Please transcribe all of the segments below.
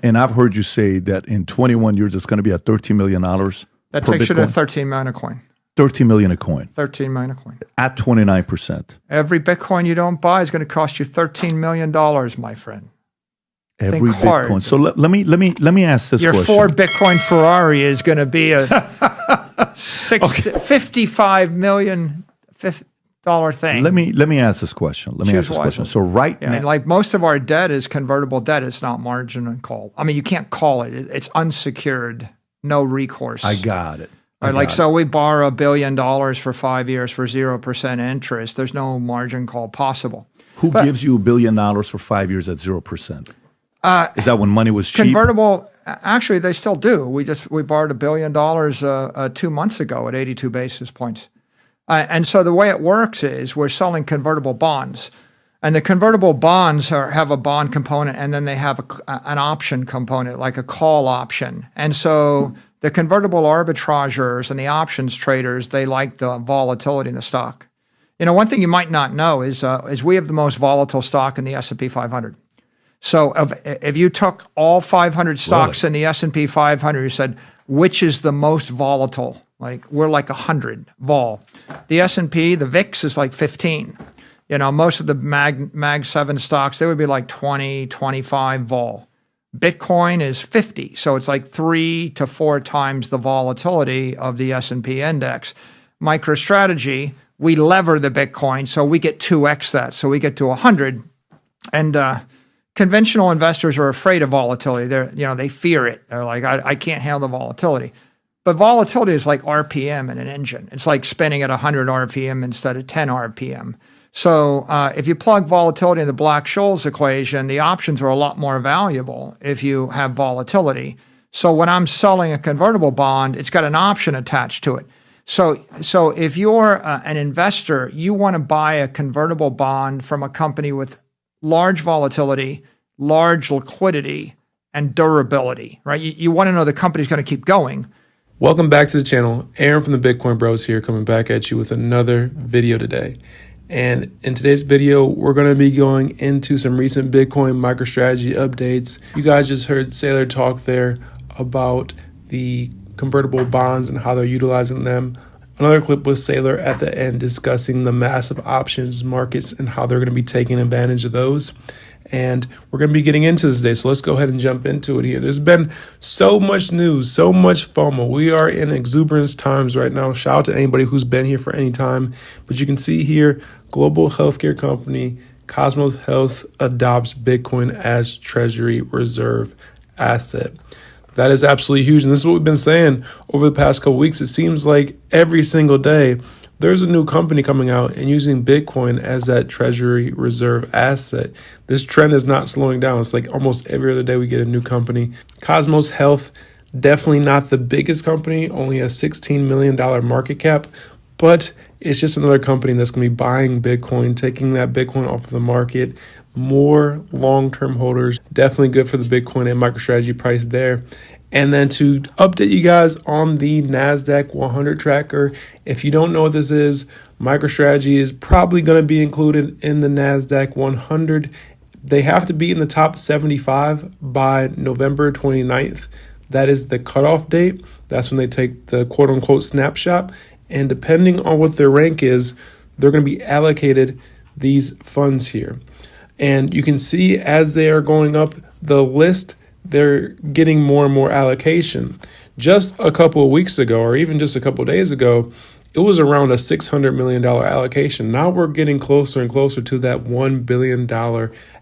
And I've heard you say that in 21 years, it's going to be at $13 million That per takes you to Bitcoin. 13 million a coin. 13 million a coin 13 million a coin. at 29%. Every Bitcoin you don't buy is going to cost you $13 million, my friend. Every Think hard. Bitcoin. So let me ask this Your question. 4 Bitcoin Ferrari is going to be a $55 million thing. Let me ask this question. Choose wisely. So right Yeah, now, and like most of our debt is convertible debt. It's not margin and call. I mean, you can't call it. It's unsecured, no recourse. I got it. So we borrow $1 billion for 5 years for 0% interest. There's no margin call possible. Who gives you $1 billion for 5 years at 0%? Is that when money was cheap? Convertible, actually, they still do. We borrowed $1 billion 2 months ago at 82 basis points. And so the way it works is we're selling convertible bonds. And the convertible bonds have a bond component, and then they have an option component, like a call option. And so the convertible arbitrageurs and the options traders, they like the volatility in the stock. You know, one thing you might not know is we have the most volatile stock in the S&P 500. So if you took all 500 stocks in the S&P 500, you said, which is the most volatile? Like, we're like 100 vol. The S&P, the VIX is like 15. You know, most of the Mag 7 stocks, they would be like 20, 25 vol. Bitcoin is 50. So it's like 3 to 4 times the volatility of the S&P index. MicroStrategy, we lever the Bitcoin, so we get 2x that. So we get to 100. And conventional investors are afraid of volatility. They fear it. They're like, I can't handle the volatility. But volatility is like RPM in an engine. It's like spinning at 100 RPM instead of 10 RPM. So if you plug volatility in the Black-Scholes equation, the options are a lot more valuable if you have volatility. So when I'm selling a convertible bond, it's got an option attached to it. So if you're an investor, you want to buy a convertible bond from a company with large volatility, large liquidity, and durability, right? You want to know the company's going to keep going. Welcome back to the channel. Aaron from the Bitcoin Bros here, coming back at you with another video today. And in today's video, we're going to be going into some recent Bitcoin MicroStrategy updates. You guys just heard Saylor talk there about the convertible bonds and how they're utilizing them. Another clip with Saylor at the end discussing the massive options markets and how they're going to be taking advantage of those. And we're going to be getting into this today, so let's go ahead and jump into it here. There's been so much news, so much FOMO. We are in exuberance times right now. Shout out to anybody who's been here for any time. But you can see here, global healthcare company Cosmos Health adopts Bitcoin as treasury reserve asset. That is absolutely huge. And this is what we've been saying over the past couple weeks. It seems like every single day, there's a new company coming out and using Bitcoin as that treasury reserve asset. This trend is not slowing down. It's like almost every other day we get a new company. Cosmos Health, definitely not the biggest company, only a $16 million market cap, but it's just another company that's going to be buying Bitcoin, taking that Bitcoin off of the market. More long-term holders, definitely good for the Bitcoin and MicroStrategy price there. And then to update you guys on the NASDAQ 100 tracker, if you don't know what this is, MicroStrategy is probably going to be included in the NASDAQ 100. They have to be in the top 75 by November 29th. That is the cutoff date. That's when they take the quote-unquote snapshot. And depending on what their rank is, they're going to be allocated these funds here. And you can see as they are going up the list, they're getting more and more allocation. Just a couple of weeks ago, or even just a couple of days ago, it was around a $600 million allocation. Now we're getting closer and closer to that $1 billion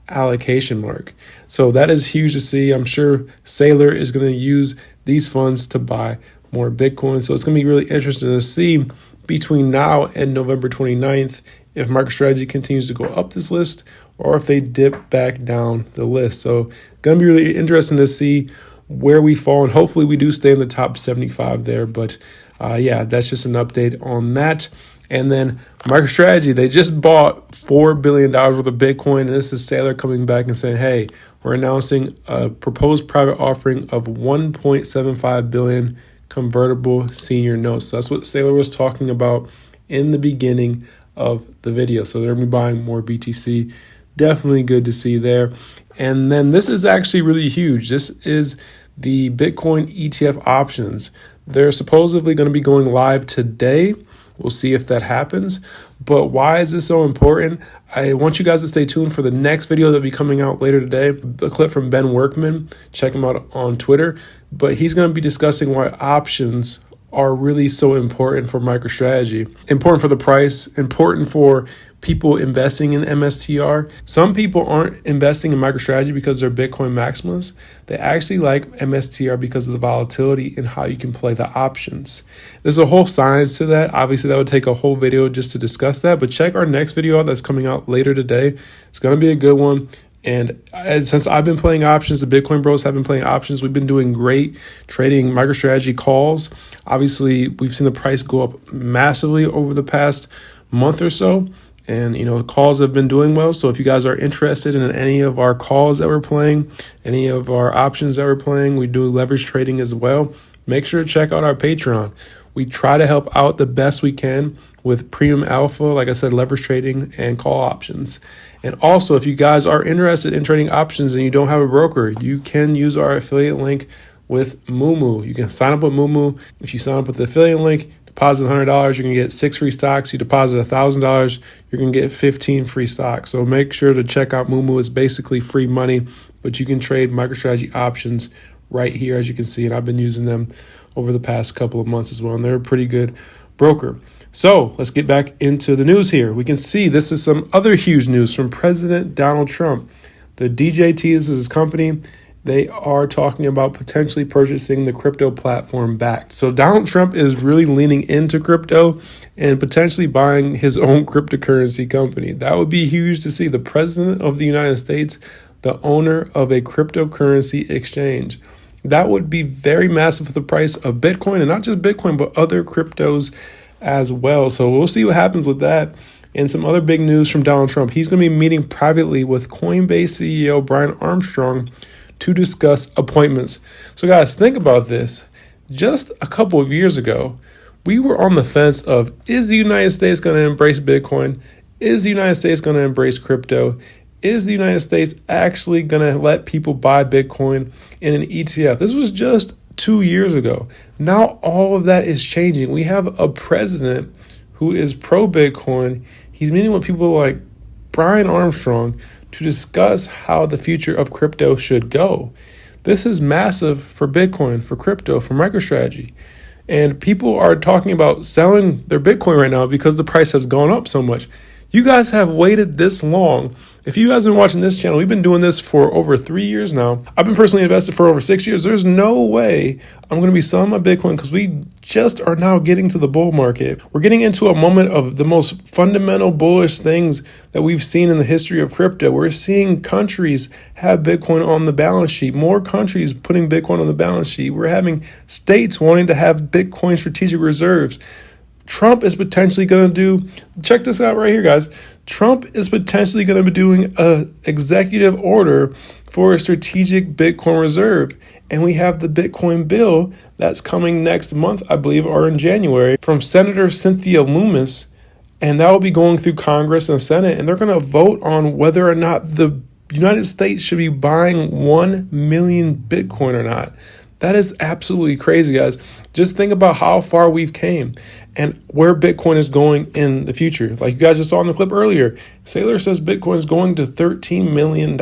allocation mark. So that is huge to see. I'm sure Saylor is going to use these funds to buy more Bitcoin. So it's going to be really interesting to see between now and November 29th if MicroStrategy continues to go up this list or if they dip back down the list. So going to be really interesting to see where we fall, and hopefully we do stay in the top 75 there. But yeah, that's just an update on that. And then MicroStrategy, they just bought $4 billion worth of Bitcoin. And this is Saylor coming back and saying, hey, we're announcing a proposed private offering of 1.75 billion convertible senior notes. So that's what Saylor was talking about in the beginning of the video. So they're going to be buying more BTC. definitely good to see there. And then this is actually really huge. This is the Bitcoin ETF options. They're supposedly going to be going live today. We'll see if that happens. But why is this so important? I want you guys to stay tuned for the next video that'll be coming out later today. A clip from Ben Workman. Check him out on Twitter. But he's going to be discussing why options are really so important for MicroStrategy. Important for the price, important for people investing in MSTR. Some people aren't investing in MicroStrategy because they're Bitcoin maximalists. They actually like MSTR because of the volatility and how you can play the options. There's a whole science to that. Obviously, that would take a whole video just to discuss that, but check our next video out that's coming out later today. It's going to be a good one. And since I've been playing options, the Bitcoin bros have been playing options. We've been doing great trading MicroStrategy calls. Obviously, we've seen the price go up massively over the past month or so. And, calls have been doing well. So if you guys are interested in any of our calls that we're playing, any of our options that we're playing, we do leverage trading as well. Make sure to check out our Patreon. We try to help out the best we can with premium alpha, like I said, leverage trading and call options. And also, if you guys are interested in trading options and you don't have a broker, you can use our affiliate link with MooMoo. You can sign up with MooMoo. If you sign up with the affiliate link, deposit $100, you're going to get 6 free stocks. You deposit $1,000, you're going to get 15 free stocks. So make sure to check out MooMoo. It's basically free money, but you can trade MicroStrategy options right here, as you can see. And I've been using them over the past couple of months as well, and they're a pretty good broker. So let's get back into the news here. We can see this is some other huge news from President Donald Trump. The DJT, this is his company. They are talking about potentially purchasing the crypto platform back. So Donald Trump is really leaning into crypto and potentially buying his own cryptocurrency company. That would be huge to see. The president of the United States, the owner of a cryptocurrency exchange. That would be very massive for the price of Bitcoin, and not just Bitcoin, but other cryptos as well. So we'll see what happens with that. And some other big news from Donald Trump. He's going to be meeting privately with Coinbase CEO Brian Armstrong to discuss appointments. So guys, think about this. Just a couple of years ago, we were on the fence of, is the United States going to embrace Bitcoin? Is the United States going to embrace crypto? Is the United States actually going to let people buy Bitcoin in an ETF? This was just 2 years ago. Now all of that is changing. We have a president who is pro-Bitcoin. He's meeting with people like Brian Armstrong to discuss how the future of crypto should go. This is massive for Bitcoin, for crypto, for MicroStrategy. And people are talking about selling their Bitcoin right now because the price has gone up so much. You guys have waited this long. If you guys have been watching this channel, we've been doing this for over 3 years now. I've been personally invested for over 6 years. There's no way I'm going to be selling my Bitcoin because we just are now getting to the bull market. We're getting into a moment of the most fundamental bullish things that we've seen in the history of crypto. We're seeing countries have Bitcoin on the balance sheet, more countries putting Bitcoin on the balance sheet. We're having states wanting to have Bitcoin strategic reserves. Trump is potentially going to do, check this out right here, guys. Trump is potentially going to be doing an executive order for a strategic Bitcoin reserve. And we have the Bitcoin bill that's coming next month, I believe, or in January, from Senator Cynthia Lummis. And that will be going through Congress and Senate. And they're going to vote on whether or not the United States should be buying 1 million Bitcoin or not. That is absolutely crazy, guys. Just think about how far we've came and where Bitcoin is going in the future. Like you guys just saw in the clip earlier, Saylor says Bitcoin is going to $13 million.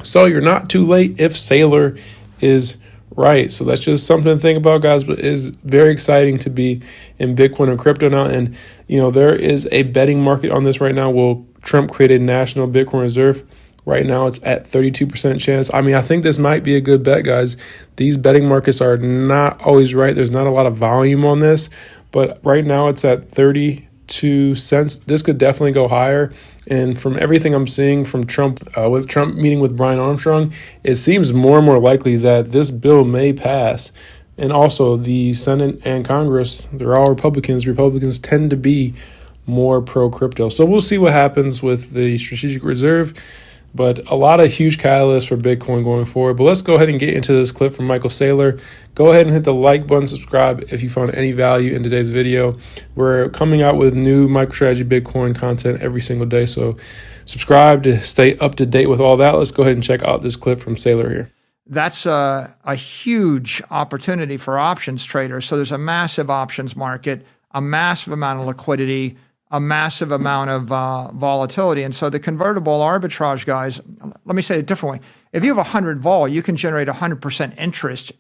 So you're not too late if Saylor is right. So that's just something to think about, guys, but it is very exciting to be in Bitcoin and crypto now. And, there is a betting market on this right now. Will Trump create a national Bitcoin reserve? Right now, it's at 32% chance. I think this might be a good bet, guys. These betting markets are not always right. There's not a lot of volume on this, but right now it's at 32 cents. This could definitely go higher. And from everything I'm seeing from Trump, with Trump meeting with Brian Armstrong, it seems more and more likely that this bill may pass. And also the Senate and Congress, they're all Republicans. Republicans tend to be more pro-crypto. So we'll see what happens with the strategic reserve. But a lot of huge catalysts for Bitcoin going forward. But let's go ahead and get into this clip from Michael Saylor. Go ahead and hit the like button, subscribe if you found any value in today's video. We're coming out with new MicroStrategy Bitcoin content every single day. So subscribe to stay up to date with all that. Let's go ahead and check out this clip from Saylor here. That's a huge opportunity for options traders. So there's a massive options market, a massive amount of liquidity, a massive amount of volatility. And so the convertible arbitrage guys, let me say it a different way. If you have 100 vol, you can generate 100% interest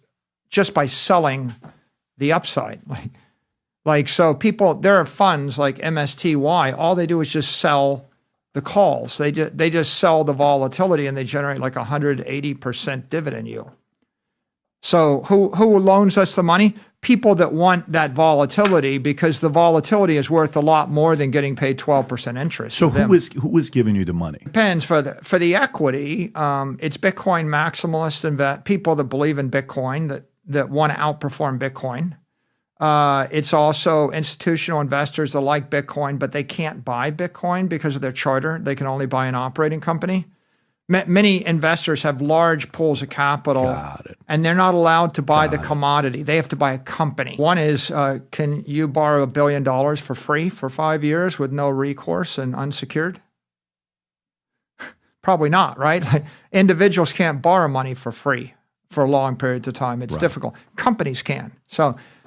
just by selling the upside. So people, there are funds like MSTR, all they do is just sell the calls. They just sell the volatility and they generate like 180% dividend yield. So who loans us the money? People that want that volatility, because the volatility is worth a lot more than getting paid 12% interest. So who is giving you the money? Depends. For the equity, it's Bitcoin maximalists, people that believe in Bitcoin, that want to outperform Bitcoin. It's also institutional investors that like Bitcoin, but they can't buy Bitcoin because of their charter. They can only buy an operating company. Many investors have large pools of capital, and they're not allowed to buy the commodity. They have to buy a company. One is, can you borrow $1 billion for free for 5 years with no recourse and unsecured? Probably not, right? Individuals can't borrow money for free for long periods of time. It's difficult. Companies can.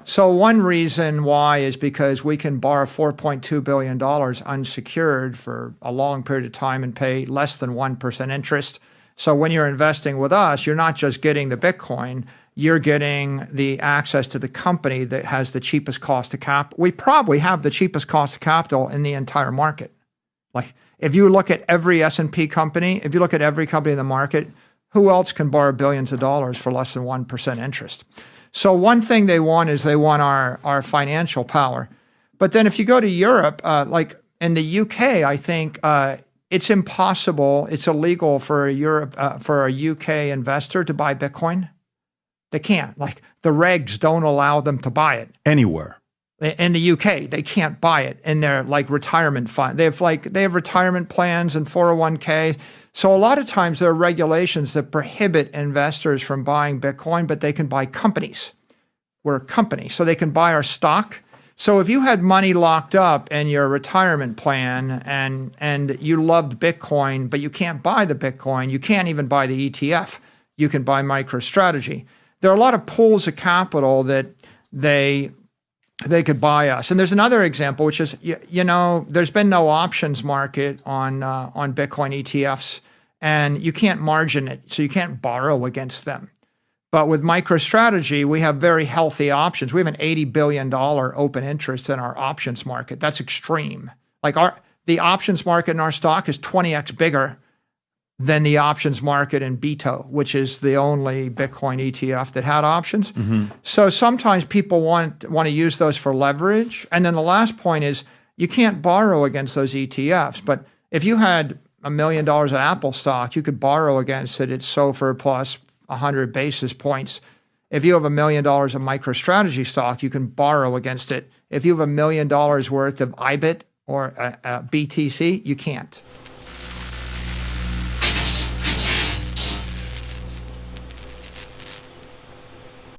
So one reason why is because we can borrow $4.2 billion unsecured for a long period of time and pay less than 1% interest. So when you're investing with us, you're not just getting the Bitcoin, you're getting the access to the company that has the cheapest cost of capital. We probably have the cheapest cost of capital in the entire market. Like if you look at every S&P company, if you look at every company in the market, who else can borrow billions of dollars for less than 1% interest? So one thing they want is they want our financial power. But then if you go to Europe, like in the UK, I think it's impossible, it's illegal for a UK investor to buy Bitcoin. They can't. Like the regs don't allow them to buy it. Anywhere. In the UK, they can't buy it in their like retirement fund. They have retirement plans and 401k. So a lot of times there are regulations that prohibit investors from buying Bitcoin, but they can buy companies. We're a company, so they can buy our stock. So if you had money locked up in your retirement plan and you loved Bitcoin, but you can't buy the Bitcoin, you can't even buy the ETF. You can buy MicroStrategy. There are a lot of pools of capital that they could buy us. And there's another example, which is, there's been no options market on Bitcoin ETFs, and you can't margin it, so you can't borrow against them. But with MicroStrategy, we have very healthy options. We have an $80 billion open interest in our options market. That's extreme. Like the options market in our stock is 20x bigger than the options market in BITO, which is the only Bitcoin ETF that had options. So sometimes people want to use those for leverage. And then the last point is you can't borrow against those ETFs. But if you had $1 million of Apple stock, you could borrow against it. It's SOFR plus 100 basis points. If you have $1 million of MicroStrategy stock, you can borrow against it. If you have $1 million worth of IBIT or BTC, you can't.